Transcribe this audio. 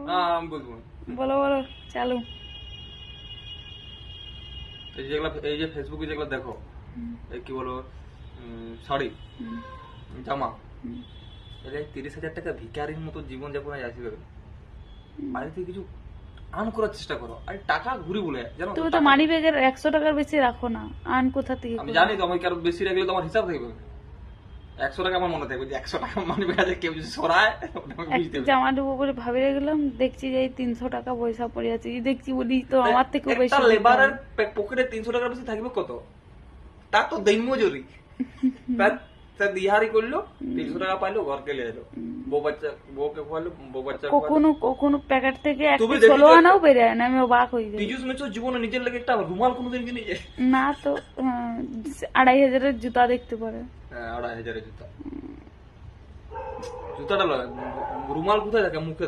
আমি বলবো। বলো বলো, চালু। এই যে ফেসবুকে যেগুলো দেখো, এই কি বলো, শাড়ি, জামা, এটা 30,000 টাকা ভিখারির মতো জীবন যাপন আসবে। বাইরে থেকে কিছু আর্ন করার চেষ্টা করো, আর টাকা ঘুরি বলে জানো তো, তুমি তো মানি ব্যাগের 100 টাকার বেশি রাখো না, আন কোথা থেকে আমি করো? জানি তো, আমি কারো বেশি রাখলে তো আমার হিসাব থাকবে। 100 টাকা আমার মনে থাকবে যে 100 টাকা মানি ব্যাগে কেউ যদি সরায় ওটা আমি বুঝতে একটা পারি। জামা দেবো বলে ভাবে গেলাম, দেখছি যে এই 300 টাকা পয়সা পড়ে আছে, এই দেখছি বলি তো আমার থেকেও বেশি একটা দিতে লেবারের হবে। পকেটে 300 টাকার বেশি থাকবে কত? তার তো দিন মজুরি, তার দিহারি করলো, 300 টাকা পাইলো, ঘরকে নিয়ে এলো, বউ বাচ্চা, বউকে খোয়ালো, বউ বাচ্চা খোয়ালো। কখনো কখনো প্যাকেট থেকে তুমি একটা দেখেছো 16 আনাও বেরিয়ে না, আমি অবাক হয়ে যাই। পীযুষ মিশ্র জীবনে নিজের লেগে একটা রুমাল কোনোদিন কিনেছে? না তো 2,500-এর জুতা দেখতে পারে। হ্যাঁ, 2,500 জুতা, জুতাটা লয়, রুমাল কোথায় থাকে? মুখে থাকে।